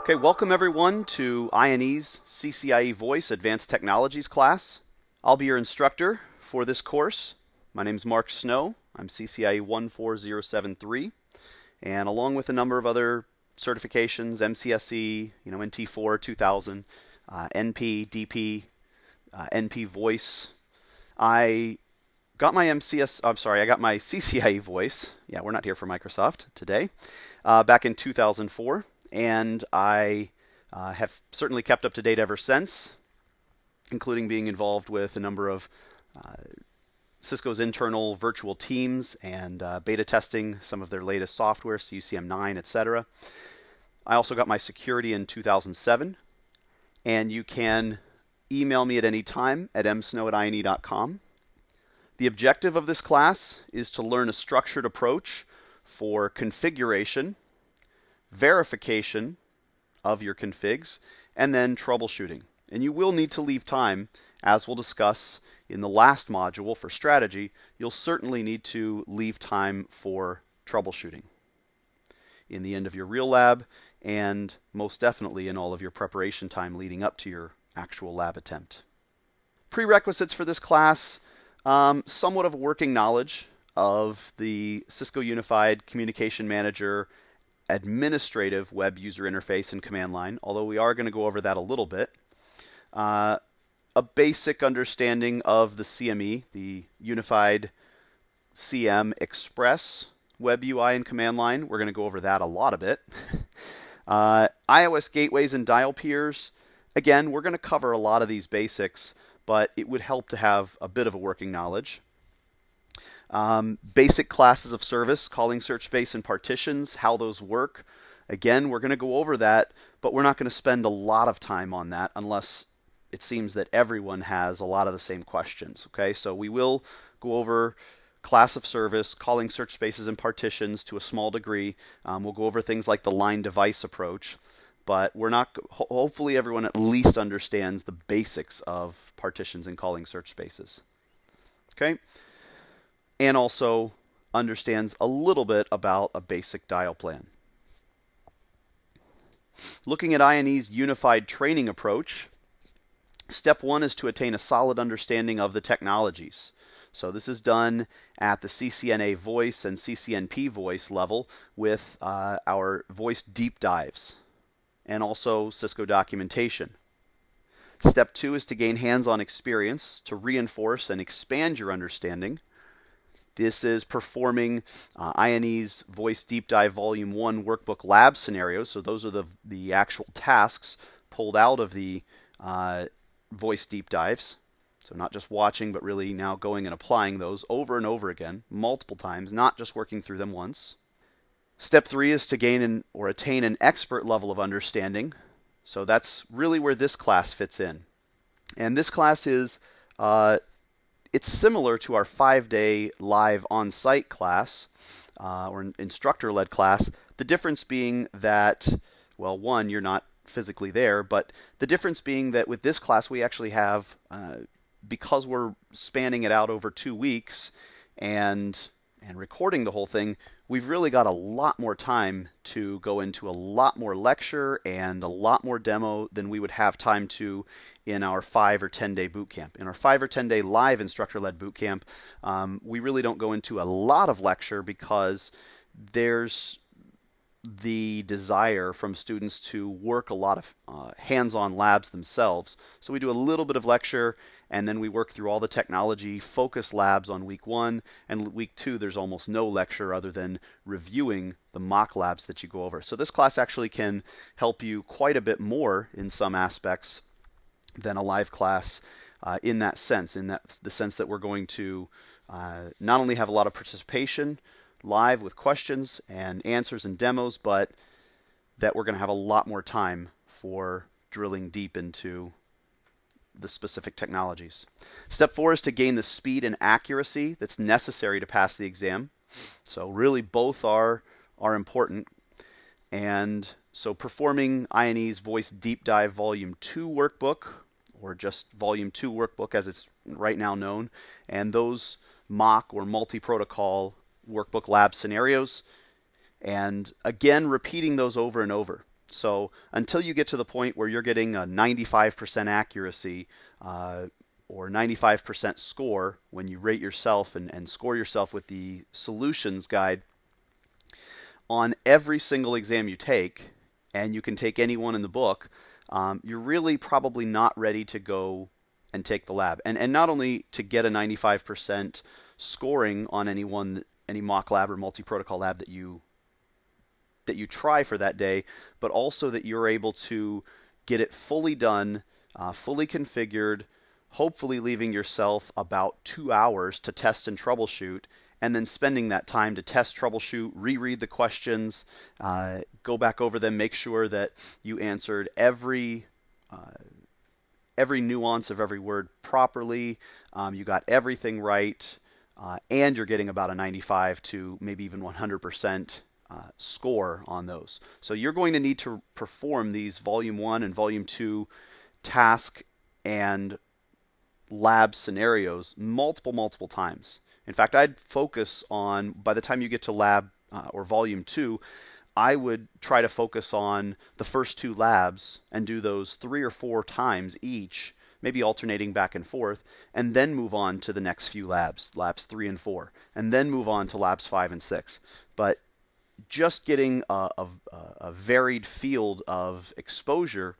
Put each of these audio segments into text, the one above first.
Okay, welcome everyone to INE's ccie Voice Advanced Technologies class. I'll be your instructor for this course. My name is Mark Snow. I'm ccie 14073, and along with a number of other certifications, MCSE, NT4 2000, NP, DP, NP Voice. I got my I got my ccie Voice. Yeah, we're not here for Microsoft today. Back in 2004. And I have certainly kept up to date ever since, including being involved with a number of Cisco's internal virtual teams and beta testing some of their latest software, UCM9, etc. I also got my security in 2007, and you can email me at any time at msnow@ine.com. The objective of this class is to learn a structured approach for configuration, verification of your configs, and then troubleshooting. And you will need to leave time, as we'll discuss in the last module for strategy. You'll certainly need to leave time for troubleshooting in the end of your real lab, and most definitely in all of your preparation time leading up to your actual lab attempt. Prerequisites for this class: somewhat of a working knowledge of the Cisco Unified Communication Manager administrative web user interface and command line, although we are going to go over that a little bit. A basic understanding of the CME, the Unified CM Express web UI and command line. We're going to go over that a lot of it. iOS gateways and dial peers. Again, we're going to cover a lot of these basics, but it would help to have a bit of a working knowledge. Basic classes of service, calling search space and partitions, how those work. Again, we're going to go over that, but we're not going to spend a lot of time on that unless it seems that everyone has a lot of the same questions. Okay, so we will go over class of service, calling search spaces and partitions to a small degree. We'll go over things like the line device approach, but we're not. Hopefully, everyone at least understands the basics of partitions and calling search spaces. Okay. And also understands a little bit about a basic dial plan. Looking at INE's unified training approach, step one is to attain a solid understanding of the technologies. So this is done at the CCNA voice and CCNP voice level with our voice deep dives and also Cisco documentation. Step two is to gain hands-on experience to reinforce and expand your understanding. This is performing INE's Voice Deep Dive Volume 1 Workbook Lab scenarios. So those are the actual tasks pulled out of the Voice Deep Dives. So not just watching, but really now going and applying those over and over again, multiple times, not just working through them once. Step three is to gain or attain an expert level of understanding. So that's really where this class fits in. And this class is it's similar to our 5-day live on-site class or instructor-led class. The difference being that, well, one, you're not physically there, but the difference being that with this class we actually have, because we're spanning it out over 2 weeks and recording the whole thing, we've really got a lot more time to go into a lot more lecture and a lot more demo than we would have time to in our 5 or 10 day boot camp. In our 5 or 10 day live instructor-led boot camp, we really don't go into a lot of lecture because there's the desire from students to work a lot of hands-on labs themselves. So we do a little bit of lecture, and then we work through all the technology focus labs on week 1, and week 2 there's almost no lecture other than reviewing the mock labs that you go over. So this class actually can help you quite a bit more in some aspects than a live class in that sense, the sense that we're going to not only have a lot of participation live with questions and answers and demos, but that we're going to have a lot more time for drilling deep into the specific technologies. Step 4 is to gain the speed and accuracy that's necessary to pass the exam. So really both are important. And so performing INE's Voice Deep Dive Volume 2 workbook, or just Volume 2 workbook as it's right now known, and those mock or multi-protocol workbook lab scenarios, and again repeating those over and over. So until you get to the point where you're getting a 95% accuracy or 95% score when you rate yourself and score yourself with the solutions guide on every single exam you take, and you can take any one in the book, you're really probably not ready to go and take the lab. And not only to get a 95% scoring on any mock lab or multi-protocol lab that you try for that day, but also that you're able to get it fully done, fully configured, hopefully leaving yourself about 2 hours to test and troubleshoot, and then spending that time to test, troubleshoot, reread the questions, go back over them, make sure that you answered every nuance of every word properly, you got everything right, and you're getting about a 95 to maybe even 100% score on those. So you're going to need to perform these Volume 1 and Volume 2 task and lab scenarios multiple times. In fact, I'd focus on, by the time you get to lab or Volume 2, I would try to focus on the first 2 labs and do those 3 or 4 times each, maybe alternating back and forth, and then move on to the next few labs, labs 3 and 4, and then move on to labs 5 and 6. But just getting a varied field of exposure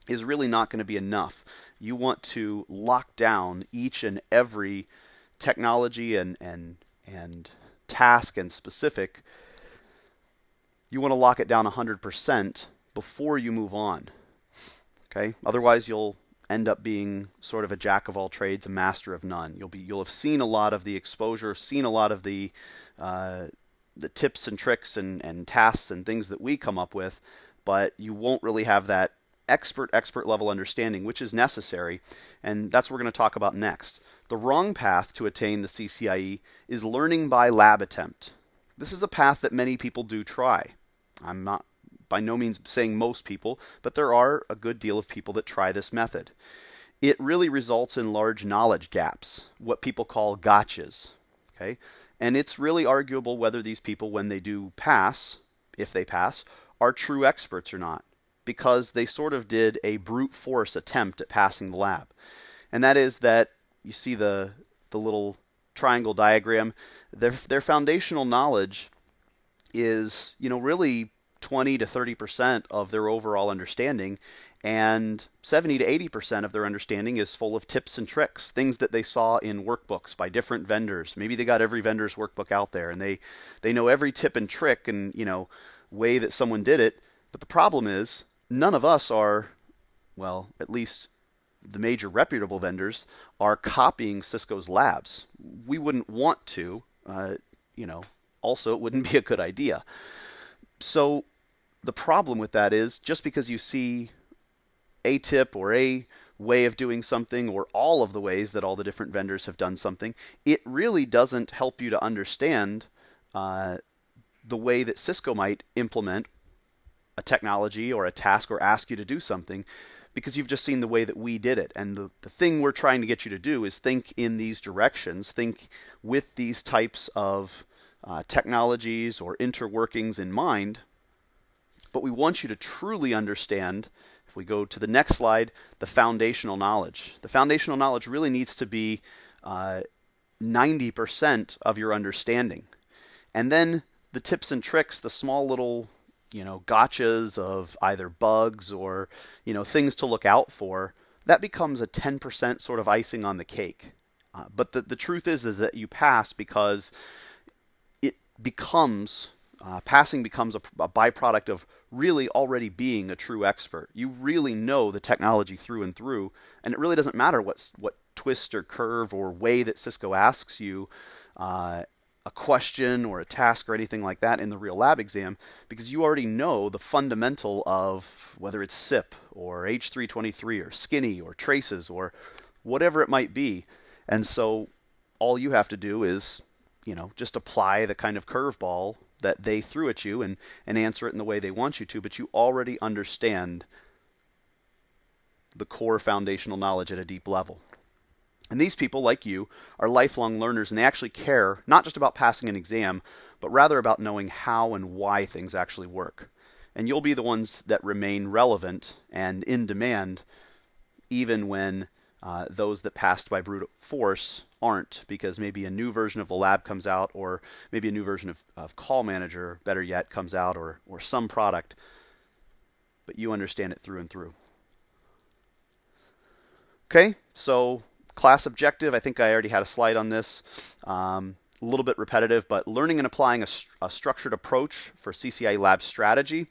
is really not going to be enough. You want to lock down each and every technology and task and specific. You want to lock it down 100% before you move on. Okay? Otherwise, you'll end up being sort of a jack of all trades, a master of none. You'll have seen a lot of the exposure, seen a lot of the tips and tricks and tasks and things that we come up with, but you won't really have that expert level understanding, which is necessary, and that's what we're going to talk about next. The wrong path to attain the CCIE is learning by lab attempt. This is a path that many people do try. I'm not by no means saying most people, but there are a good deal of people that try this method. It really results in large knowledge gaps, what people call gotchas. Okay? And it's really arguable whether these people, when they do pass, if they pass, are true experts or not, because they sort of did a brute force attempt at passing the lab. And that is that you see the little triangle diagram. Their foundational knowledge is, really 20 to 30% of their overall understanding, and 70 to 80% of their understanding is full of tips and tricks, things that they saw in workbooks by different vendors. Maybe they got every vendor's workbook out there, and they know every tip and trick and way that someone did it. But the problem is, none of us are, well, at least the major reputable vendors are copying Cisco's labs. We wouldn't want to, also it wouldn't be a good idea. So the problem with that is, just because you see a tip or a way of doing something, or all of the ways that all the different vendors have done something, it really doesn't help you to understand the way that Cisco might implement a technology or a task or ask you to do something, because you've just seen the way that we did it. And the thing we're trying to get you to do is think in these directions, think with these types of technologies or interworkings in mind. But we want you to truly understand, if we go to the next slide, the foundational knowledge. The foundational knowledge really needs to be 90% of your understanding. And then the tips and tricks, the small little gotchas of either bugs or things to look out for, that becomes a 10% sort of icing on the cake. But the truth is that you pass because passing becomes a byproduct of really already being a true expert. You really know the technology through and through, and it really doesn't matter what twist or curve or way that Cisco asks you a question or a task or anything like that in the real lab exam, because you already know the fundamental of whether it's SIP or H323 or skinny or traces or whatever it might be. And so all you have to do is just apply the kind of curveball that they threw at you and answer it in the way they want you to, but you already understand the core foundational knowledge at a deep level. And these people, like you, are lifelong learners, and they actually care not just about passing an exam, but rather about knowing how and why things actually work. and you'll be the ones that remain relevant and in demand even when those that passed by brute force aren't, because maybe a new version of the lab comes out, or maybe a new version of Call Manager, better yet, comes out, or some product, but you understand it through and through. Okay, so class objective, I think I already had a slide on this. A little bit repetitive, but learning and applying a structured approach for CCIE lab strategy.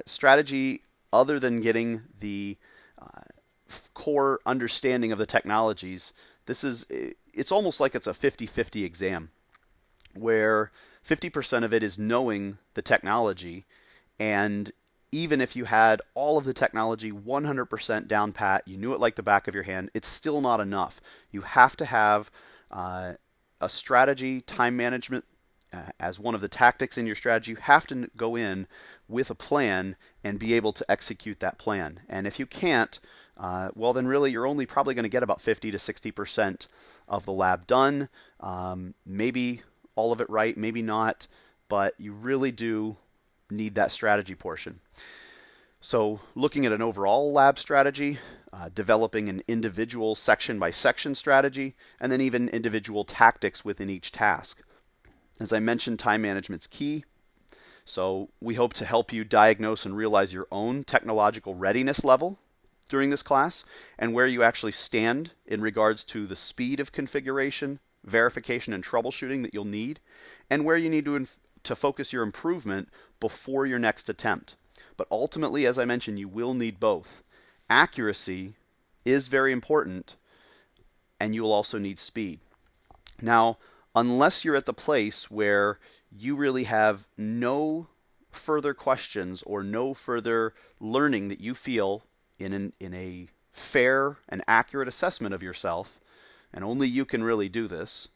Strategy other than getting the core understanding of the technologies. It's almost like it's a 50-50 exam, where 50% of it is knowing the technology, and even if you had all of the technology 100% down pat, you knew it like the back of your hand, it's still not enough. You have to have a strategy, time management as one of the tactics in your strategy. You have to go in with a plan and be able to execute that plan. And if you can't, well, then really you're only probably going to get about 50 to 60% of the lab done. Maybe all of it right, maybe not, but you really do need that strategy portion. So looking at an overall lab strategy, developing an individual section by section strategy, and then even individual tactics within each task. As I mentioned, time management's key. So we hope to help you diagnose and realize your own technological readiness level during this class, and where you actually stand in regards to the speed of configuration, verification, and troubleshooting that you'll need, and where you need to focus your improvement before your next attempt. But ultimately, as I mentioned, you will need both. Accuracy is very important, and you will also need speed. Now, unless you're at the place where you really have no further questions or no further learning that you feel in a fair and accurate assessment of yourself, and only you can really do this,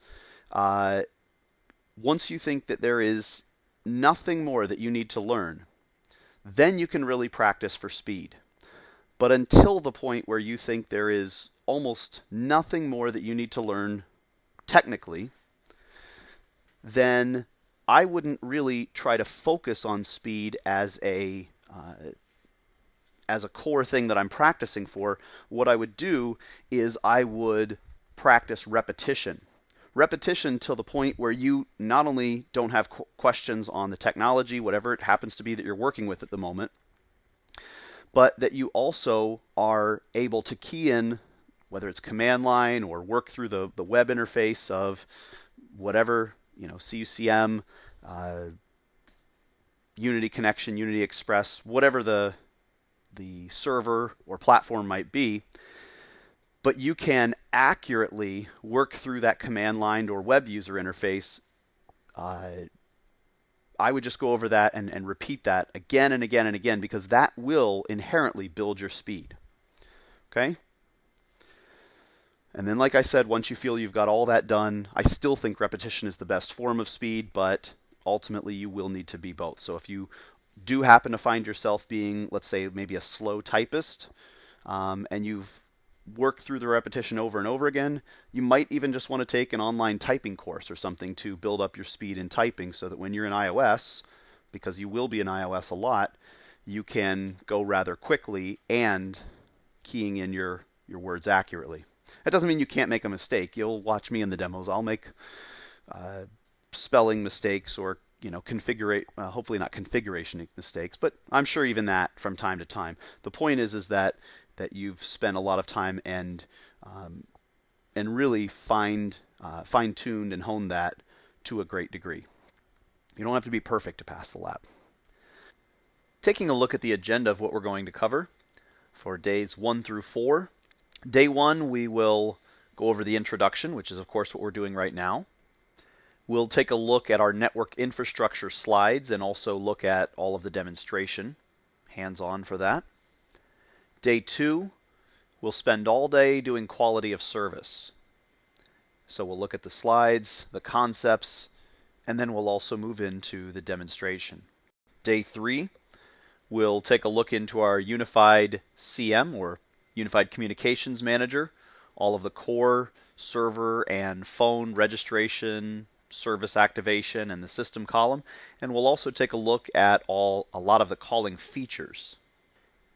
once you think that there is nothing more that you need to learn, then you can really practice for speed. But until the point where you think there is almost nothing more that you need to learn technically, then I wouldn't really try to focus on speed as a core thing that I'm practicing for. What I would do is I would practice repetition. Repetition till the point where you not only don't have questions on the technology, whatever it happens to be that you're working with at the moment, but that you also are able to key in, whether it's command line or work through the web interface of whatever, CUCM, Unity Connection, Unity Express, whatever the server or platform might be, but you can accurately work through that command line or web user interface. I would just go over that and repeat that again and again and again, because that will inherently build your speed. Okay? And then, like I said, once you feel you've got all that done, I still think repetition is the best form of speed, but ultimately you will need to be both. So if you do happen to find yourself being, let's say, maybe a slow typist, and you've worked through the repetition over and over again, you might even just want to take an online typing course or something to build up your speed in typing, so that when you're in iOS, because you will be in iOS a lot, you can go rather quickly and keying in your words accurately. That doesn't mean you can't make a mistake. You'll watch me in the demos. I'll make spelling mistakes or hopefully not configuration mistakes, but I'm sure even that from time to time. The point is that you've spent a lot of time and really fine-tuned and honed that to a great degree. You don't have to be perfect to pass the lab. Taking a look at the agenda of what we're going to cover for days 1 through 4. Day 1, we will go over the introduction, which is of course what we're doing right now. We'll take a look at our network infrastructure slides and also look at all of the demonstration, hands-on for that. Day 2, we'll spend all day doing quality of service. So we'll look at the slides, the concepts, and then we'll also move into the demonstration. Day 3, we'll take a look into our unified CM, or Unified Communications Manager, all of the core server and phone registration, service activation and the system column, and we'll also take a look at a lot of the calling features.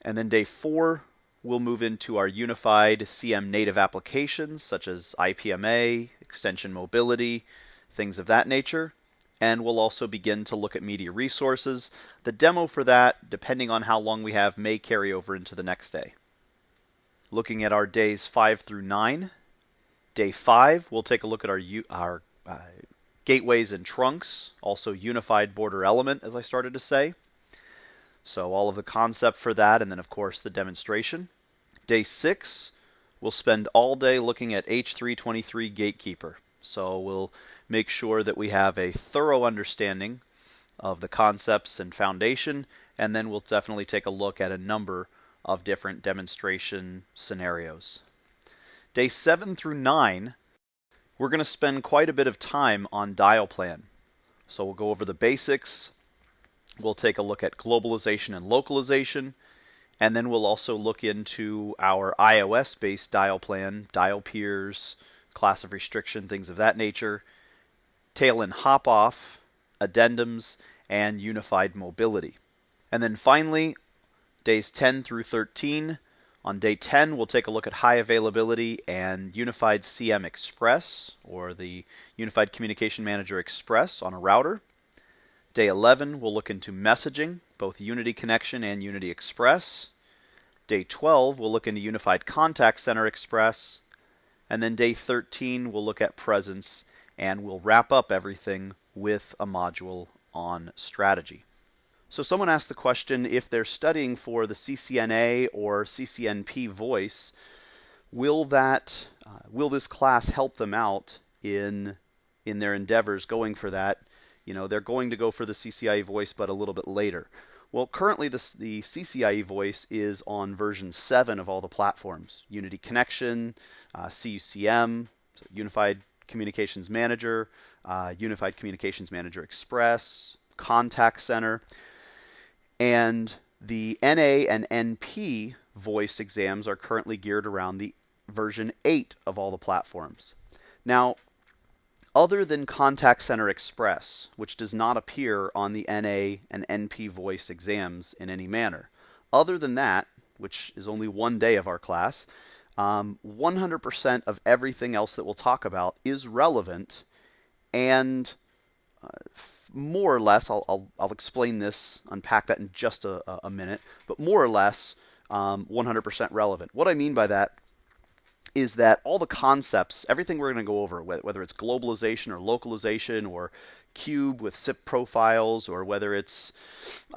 And then day 4, we'll move into our unified CM native applications such as IPMA, extension mobility, things of that nature. And we'll also begin to look at media resources. The demo for that, depending on how long we have, may carry over into the next day. Looking at our days 5 through 9. Day 5, we'll take a look at our gateways and trunks, also unified border element, as I started to say. So all of the concept for that, and then of course the demonstration. Day 6, we'll spend all day looking at H323 Gatekeeper. So we'll make sure that we have a thorough understanding of the concepts and foundation, and then we'll definitely take a look at a number of different demonstration scenarios. Day 7 through 9, we're going to spend quite a bit of time on dial plan. So we'll go over the basics, we'll take a look at globalization and localization, and then we'll also look into our iOS-based dial plan, dial peers, class of restriction, things of that nature, tail and hop off, addendums, and unified mobility. And then finally, days 10 through 13. On day 10, we'll take a look at high availability and Unified CM Express, or the Unified Communication Manager Express on a router. Day 11, we'll look into messaging, both Unity Connection and Unity Express. Day 12, we'll look into Unified Contact Center Express. And then day 13, we'll look at presence, and we'll wrap up everything with a module on strategy. So someone asked the question, if they're studying for the CCNA or CCNP voice, will this class help them out in their endeavors going for that? You know, they're going to go for the CCIE voice, but a little bit later. Well, currently the CCIE voice is on version 7 of all the platforms. Unity Connection, CUCM, so Unified Communications Manager, Unified Communications Manager Express, Contact Center. And the NA and NP voice exams are currently geared around the version 8 of all the platforms. Now, other than Contact Center Express, which does not appear on the NA and NP voice exams in any manner, other than that, which is only one day of our class, 100% of everything else that we'll talk about is relevant, and more or less, I'll explain this, unpack that in just a minute, but more or less 100% relevant. What I mean by that is that all the concepts, everything we're going to go over, whether it's globalization or localization or cube with SIP profiles, or whether it's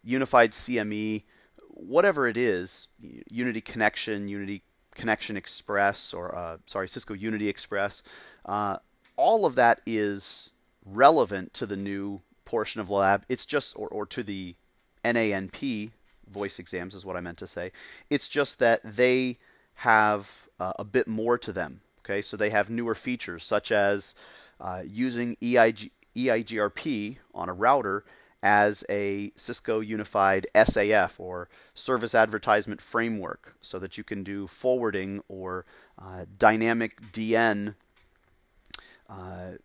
unified CME, whatever it is, Unity Connection Express, or Cisco Unity Express, all of that is relevant to the new portion of the lab. It's just, or to the NANP voice exams is what I meant to say. It's just that they have a bit more to them. Okay, so they have newer features such as using EIGRP on a router as a Cisco Unified SAF, or Service Advertisement Framework, so that you can do forwarding or dynamic DN, not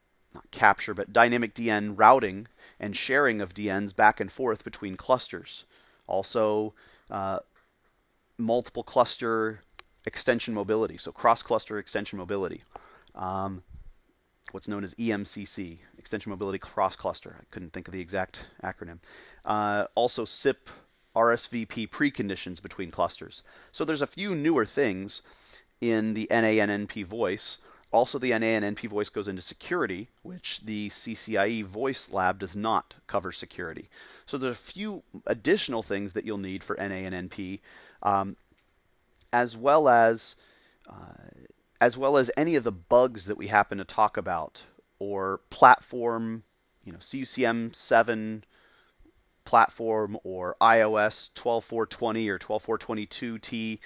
capture, but dynamic DN routing and sharing of DNs back and forth between clusters. Also, multiple cluster extension mobility, so cross-cluster extension mobility. What's known as EMCC, Extension Mobility Cross-Cluster. I couldn't think of the exact acronym. Also SIP RSVP preconditions between clusters. So there's a few newer things in the NA and NP voice. Also, the NA and NP voice goes into security, which the CCIE voice lab does not cover security. So there's a few additional things that you'll need for NA and NP, as well as any of the bugs that we happen to talk about, or platform, CUCM 7 platform, or iOS 12.4.20 or 12.4.22T,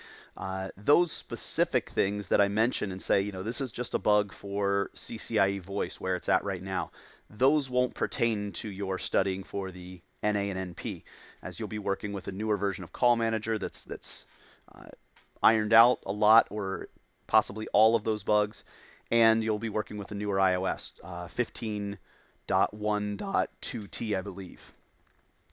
those specific things that I mention and say, this is just a bug for CCIE voice where it's at right now. Those won't pertain to your studying for the NA and NP, as you'll be working with a newer version of Call Manager that's ironed out a lot, or possibly all of those bugs, and you'll be working with the newer iOS, 15.1.2T, I believe.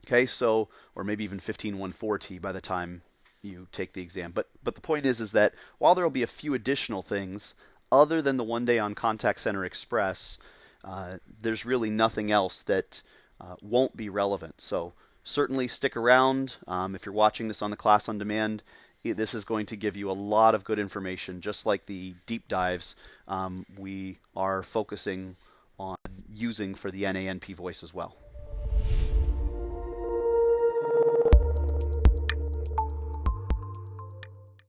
Okay, so, or maybe even 15.1.4T by the time you take the exam. But the point is that while there will be a few additional things, other than the 1 day on Contact Center Express, there's really nothing else that won't be relevant. So certainly stick around. If you're watching this on the Class on Demand, this is going to give you a lot of good information, just like the deep dives we are focusing on using for the NANP voice as well.